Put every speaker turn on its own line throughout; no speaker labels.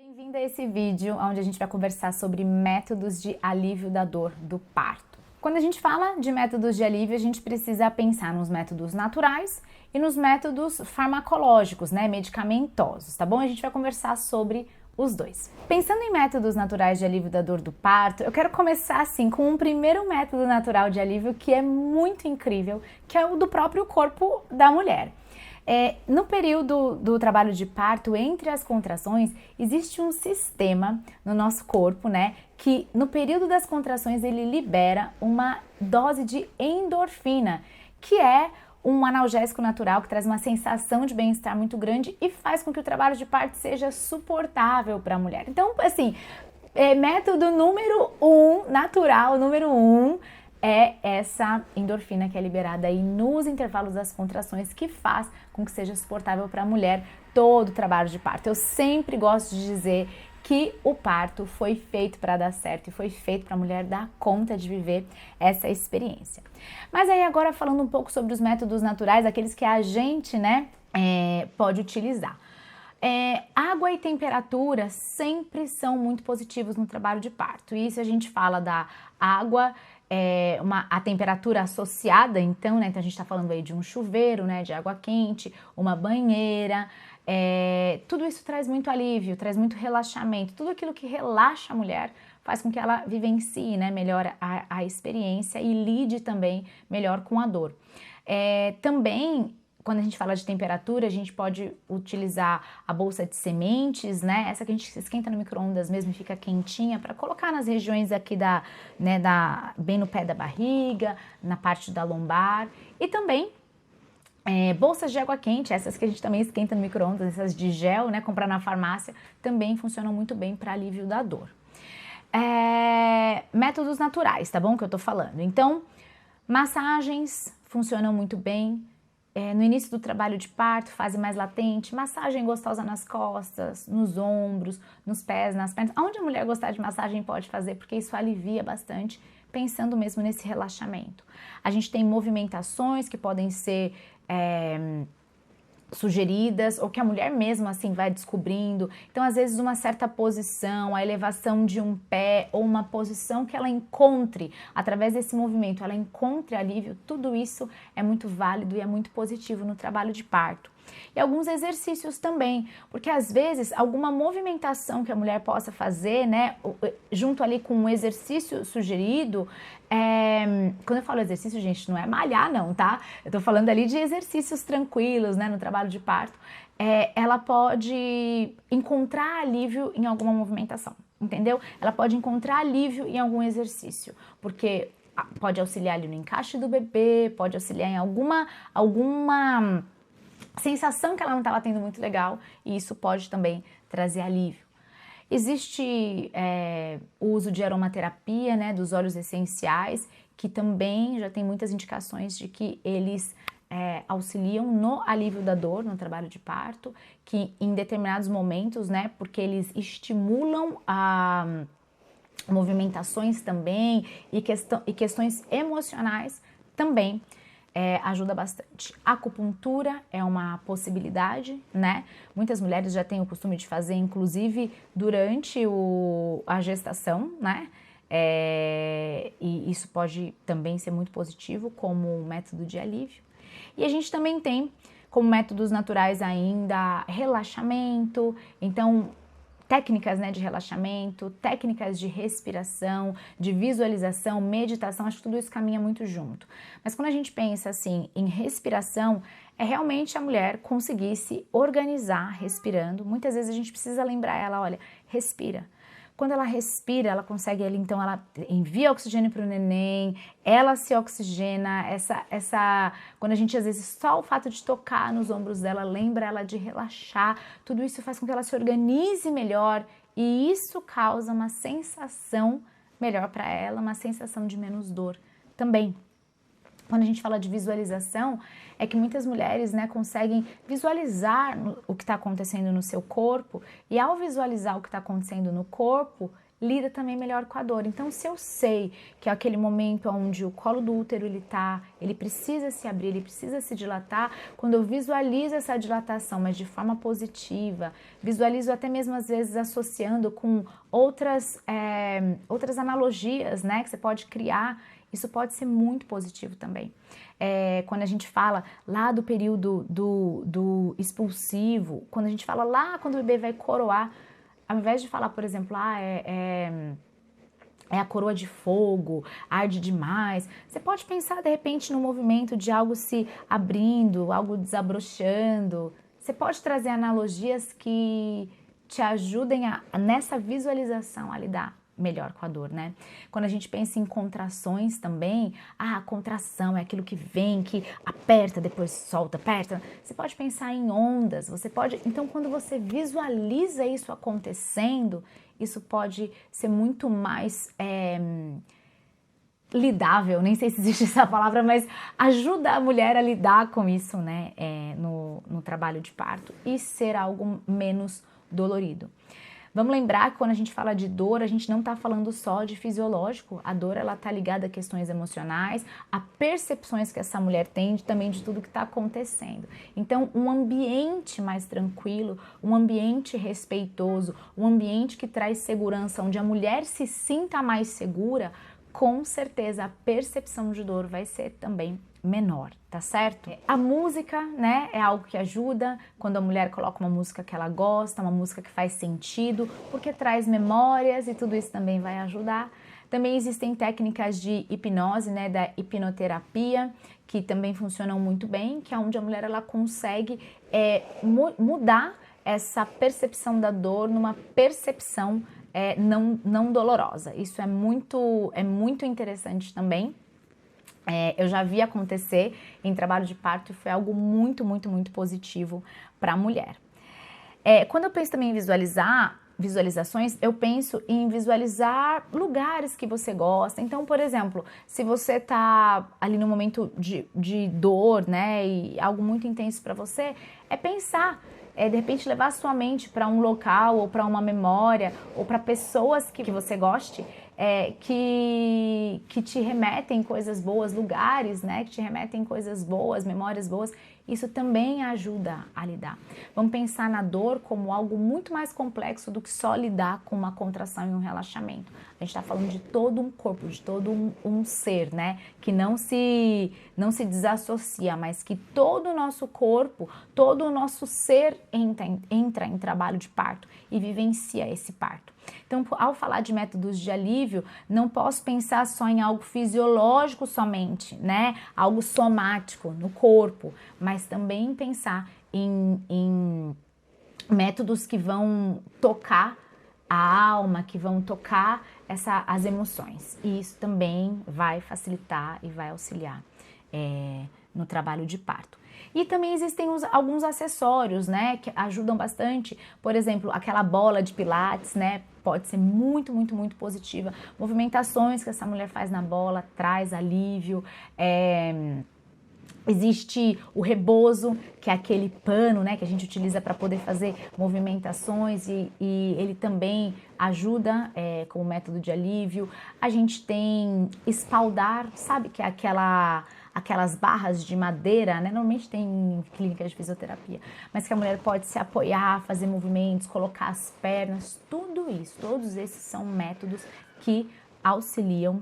Bem-vindo a esse vídeo onde a gente vai conversar sobre métodos de alívio da dor do parto. Quando a gente fala de métodos de alívio, a gente precisa pensar nos métodos naturais e nos métodos farmacológicos, né, medicamentosos, tá bom? A gente vai conversar sobre os dois. Pensando em métodos naturais de alívio da dor do parto, eu quero começar assim com um primeiro método natural de alívio que é muito incrível, que é o do próprio corpo da mulher. No período do trabalho de parto, entre as contrações, existe um sistema no nosso corpo, né, que no período das contrações ele libera uma dose de endorfina, que é um analgésico natural que traz uma sensação de bem-estar muito grande e faz com que o trabalho de parto seja suportável para a mulher. Então, assim, método número 1, natural, número 1, é essa endorfina que é liberada aí nos intervalos das contrações, que faz com que seja suportável para a mulher todo o trabalho de parto. Eu sempre gosto de dizer que o parto foi feito para dar certo e foi feito para a mulher dar conta de viver essa experiência. Mas aí agora falando um pouco sobre os métodos naturais, aqueles que a gente, né, pode utilizar. Água e temperatura sempre são muito positivos no trabalho de parto. E se a gente fala da água, a temperatura associada, então, né? Então a gente está falando aí de um chuveiro, né? De água quente, uma banheira. Tudo isso traz muito alívio, traz muito relaxamento. Tudo aquilo que relaxa a mulher faz com que ela vivencie, né, melhor a experiência e lide também melhor com a dor. Também, quando a gente fala de temperatura, a gente pode utilizar a bolsa de sementes, né? Essa que a gente esquenta no micro-ondas mesmo e fica quentinha, para colocar nas regiões aqui bem no pé da barriga, na parte da lombar. E também bolsas de água quente, essas que a gente também esquenta no micro-ondas, essas de gel, né? Comprar na farmácia, também funcionam muito bem para alívio da dor. Métodos naturais, tá bom? Que eu tô falando. Então, massagens funcionam muito bem. No início do trabalho de parto, fase mais latente, massagem gostosa nas costas, nos ombros, nos pés, nas pernas. Onde a mulher gostar de massagem pode fazer, porque isso alivia bastante, pensando mesmo nesse relaxamento. A gente tem movimentações que podem ser sugeridas, ou que a mulher mesmo assim vai descobrindo. Então, às vezes, uma certa posição, a elevação de um pé, ou uma posição que ela encontre, através desse movimento, ela encontre alívio, tudo isso é muito válido e é muito positivo no trabalho de parto. E alguns exercícios também, porque às vezes alguma movimentação que a mulher possa fazer, né, junto ali com um exercício sugerido, quando eu falo exercício, gente, não é malhar não, tá? Eu tô falando ali de exercícios tranquilos, né, no trabalho de parto, ela pode encontrar alívio em alguma movimentação, entendeu? Ela pode encontrar alívio em algum exercício, porque pode auxiliar ali no encaixe do bebê, pode auxiliar em alguma sensação que ela não estava tendo muito legal, e isso pode também trazer alívio. Existe o uso de aromaterapia, né, dos óleos essenciais, que também já tem muitas indicações de que eles auxiliam no alívio da dor no trabalho de parto, que em determinados momentos, né, porque eles estimulam movimentações também e questões emocionais também ajuda bastante. A acupuntura é uma possibilidade, né? Muitas mulheres já têm o costume de fazer, inclusive durante a gestação, né? E isso pode também ser muito positivo como um método de alívio. E a gente também tem como métodos naturais ainda relaxamento, então técnicas, né, de relaxamento, técnicas de respiração, de visualização, meditação, acho que tudo isso caminha muito junto. Mas quando a gente pensa assim em respiração, é realmente a mulher conseguir se organizar respirando. Muitas vezes a gente precisa lembrar ela, olha, respira. Quando ela respira, ela consegue, então ela envia oxigênio para o neném, ela se oxigena, quando a gente às vezes só o fato de tocar nos ombros dela, lembra ela de relaxar, tudo isso faz com que ela se organize melhor e isso causa uma sensação melhor para ela, uma sensação de menos dor também. Quando a gente fala de visualização, é que muitas mulheres, né, conseguem visualizar o que está acontecendo no seu corpo, e ao visualizar o que está acontecendo no corpo, lida também melhor com a dor. Então, se eu sei que é aquele momento onde o colo do útero ele precisa se abrir, ele precisa se dilatar, quando eu visualizo essa dilatação, mas de forma positiva, visualizo até mesmo às vezes associando com outras analogias, né, que você pode criar, isso pode ser muito positivo também. Quando a gente fala lá do período do expulsivo, quando a gente fala lá quando o bebê vai coroar, ao invés de falar, por exemplo, é a coroa de fogo, arde demais, você pode pensar de repente no movimento de algo se abrindo, algo desabrochando. Você pode trazer analogias que te ajudem nessa visualização a lidar melhor com a dor, né? Quando a gente pensa em contrações também, a contração é aquilo que vem, que aperta, depois solta, aperta. Você pode pensar em ondas, então quando você visualiza isso acontecendo, isso pode ser muito mais lidável, nem sei se existe essa palavra, mas ajuda a mulher a lidar com isso, né, no trabalho de parto e ser algo menos dolorido. Vamos lembrar que quando a gente fala de dor, a gente não está falando só de fisiológico. A dor, ela está ligada a questões emocionais, a percepções que essa mulher tem também de tudo que está acontecendo. Então, um ambiente mais tranquilo, um ambiente respeitoso, um ambiente que traz segurança, onde a mulher se sinta mais segura, com certeza a percepção de dor vai ser também menor, tá certo? A música, né, é algo que ajuda quando a mulher coloca uma música que ela gosta, uma música que faz sentido, porque traz memórias e tudo isso também vai ajudar. Também existem técnicas de hipnose, né, da hipnoterapia, que também funcionam muito bem, que é onde a mulher ela consegue mudar essa percepção da dor numa percepção não dolorosa. Isso é muito interessante também. Eu já vi acontecer em trabalho de parto e foi algo muito positivo para a mulher. Quando eu penso também em visualizações, eu penso em visualizar lugares que você gosta. Então, por exemplo, se você tá ali no momento de dor, né, e algo muito intenso para você, pensar, de repente levar a sua mente para um local ou para uma memória ou para pessoas que você goste, que te remetem coisas boas, lugares, né, que te remetem coisas boas, memórias boas. Isso também ajuda a lidar. Vamos pensar na dor como algo muito mais complexo do que só lidar com uma contração e um relaxamento. A gente está falando de todo um corpo, de todo um ser, né? Que não se desassocia, mas que todo o nosso corpo, todo o nosso ser entra em trabalho de parto e vivencia esse parto. Então, ao falar de métodos de alívio, não posso pensar só em algo fisiológico somente, né? Algo somático no corpo, mas também pensar em métodos que vão tocar a alma, que vão tocar as emoções. E isso também vai facilitar e vai auxiliar no trabalho de parto. E também existem alguns acessórios, né, que ajudam bastante. Por exemplo, aquela bola de pilates, né, pode ser muito positiva. Movimentações que essa mulher faz na bola traz alívio. Existe o rebozo, que é aquele pano, né, que a gente utiliza para poder fazer movimentações e ele também ajuda como método de alívio. A gente tem espaldar, sabe, que é aquelas barras de madeira, né? Normalmente tem em clínicas de fisioterapia, mas que a mulher pode se apoiar, fazer movimentos, colocar as pernas, tudo isso, todos esses são métodos que auxiliam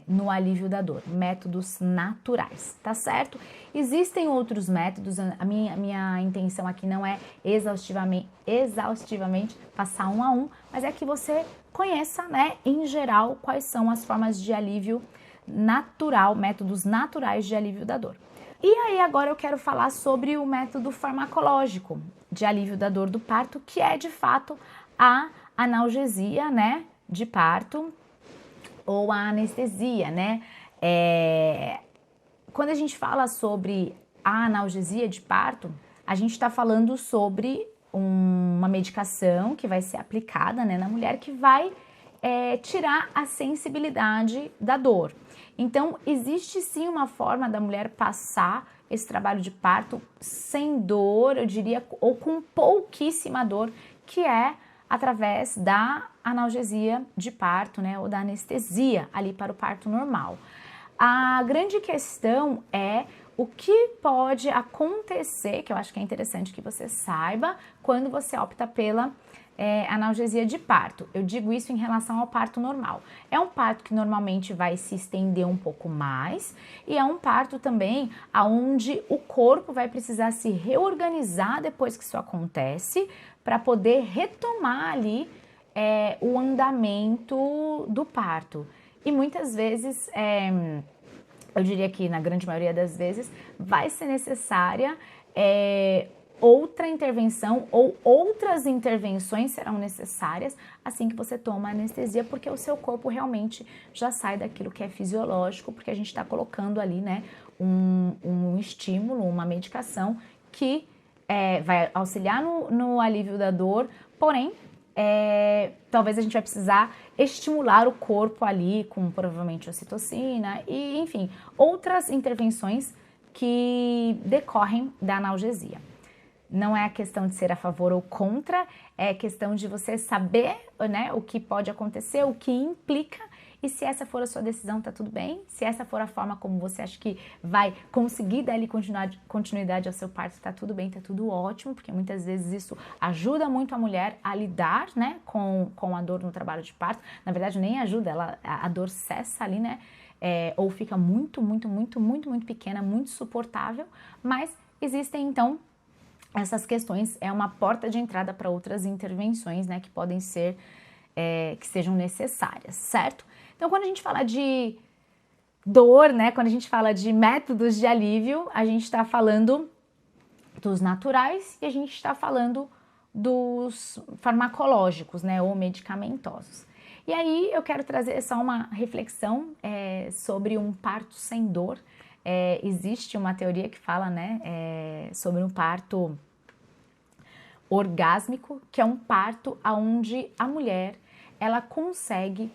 no alívio da dor, métodos naturais, tá certo? Existem outros métodos, a minha intenção aqui não é exaustivamente passar um a um, mas é que você conheça, né, em geral, quais são as formas de alívio natural, métodos naturais de alívio da dor. E aí agora eu quero falar sobre o método farmacológico de alívio da dor do parto, que é de fato a analgesia, né, de parto ou a anestesia, né? Quando a gente fala sobre a analgesia de parto, a gente está falando sobre uma medicação que vai ser aplicada, né, na mulher, que vai tirar a sensibilidade da dor. Então, existe sim uma forma da mulher passar esse trabalho de parto sem dor, eu diria, ou com pouquíssima dor, que é através da analgesia de parto, né, ou da anestesia ali para o parto normal. A grande questão é o que pode acontecer, que eu acho que é interessante que você saiba, quando você opta pela analgesia de parto. Eu digo isso em relação ao parto normal. É um parto que normalmente vai se estender um pouco mais e é um parto também onde o corpo vai precisar se reorganizar depois que isso acontece para poder retomar ali o andamento do parto. E muitas vezes, eu diria que na grande maioria das vezes, vai ser necessária outra intervenção ou outras intervenções serão necessárias assim que você toma a anestesia, porque o seu corpo realmente já sai daquilo que é fisiológico, porque a gente está colocando ali, né, um estímulo, uma medicação que vai auxiliar no alívio da dor, porém, talvez a gente vai precisar estimular o corpo ali com provavelmente ocitocina e, enfim, outras intervenções que decorrem da analgesia. Não é a questão de ser a favor ou contra, é questão de você saber, né, o que pode acontecer, o que implica, e se essa for a sua decisão, tá tudo bem. Se essa for a forma como você acha que vai conseguir dar ali continuidade ao seu parto, tá tudo bem, tá tudo ótimo, porque muitas vezes isso ajuda muito a mulher a lidar, né, com a dor no trabalho de parto. Na verdade, nem ajuda, a dor cessa ali, né, ou fica muito pequena, muito suportável, mas existem, então, essas questões, é uma porta de entrada para outras intervenções, né, que podem ser, que sejam necessárias, certo? Então, quando a gente fala de dor, né, quando a gente fala de métodos de alívio, a gente está falando dos naturais e a gente está falando dos farmacológicos, né, ou medicamentosos. E aí eu quero trazer só uma reflexão sobre um parto sem dor. Existe uma teoria que fala, né, sobre um parto orgásmico, que é um parto onde a mulher ela consegue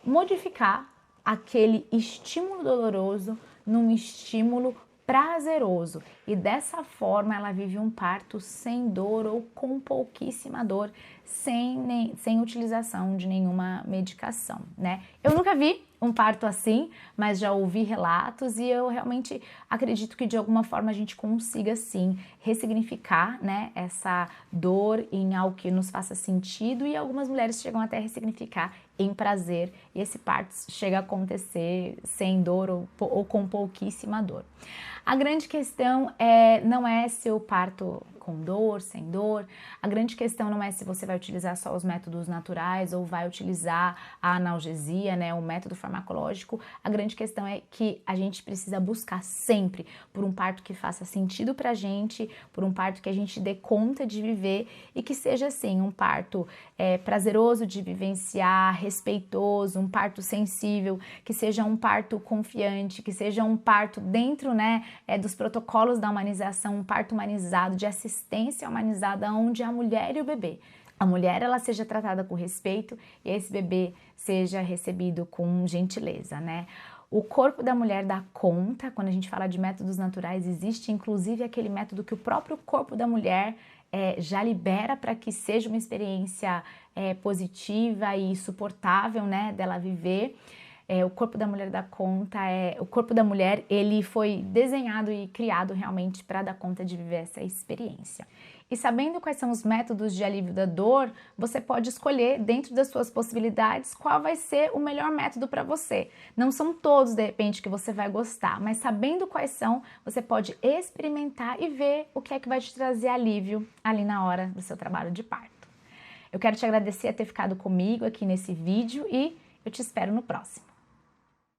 modificar aquele estímulo doloroso num estímulo prazeroso e dessa forma ela vive um parto sem dor ou com pouquíssima dor, sem utilização de nenhuma medicação, né? Eu nunca vi um parto assim, mas já ouvi relatos e eu realmente acredito que de alguma forma a gente consiga sim ressignificar, né, essa dor em algo que nos faça sentido e algumas mulheres chegam até a ressignificar em prazer e esse parto chega a acontecer sem dor ou com pouquíssima dor. A grande questão não é se o parto com dor, sem dor, a grande questão não é se você vai utilizar só os métodos naturais ou vai utilizar a analgesia, né, o método farmacológico. A grande questão é que a gente precisa buscar sempre por um parto que faça sentido pra gente, por um parto que a gente dê conta de viver e que seja assim, um parto prazeroso de vivenciar, respeitoso, um parto sensível, que seja um parto confiante, que seja um parto dentro, né, dos protocolos da humanização, um parto humanizado, de assistência humanizada, onde a mulher e o bebê, a mulher ela seja tratada com respeito e esse bebê seja recebido com gentileza, né? O corpo da mulher dá conta. Quando a gente fala de métodos naturais, existe inclusive aquele método que o próprio corpo da mulher já libera para que seja uma experiência positiva e suportável, né, dela viver. O corpo da mulher dá conta, o corpo da mulher ele foi desenhado e criado realmente para dar conta de viver essa experiência. E sabendo quais são os métodos de alívio da dor, você pode escolher dentro das suas possibilidades qual vai ser o melhor método para você. Não são todos, de repente, que você vai gostar, mas sabendo quais são, você pode experimentar e ver o que é que vai te trazer alívio ali na hora do seu trabalho de parto. Eu quero te agradecer por ter ficado comigo aqui nesse vídeo e eu te espero no próximo.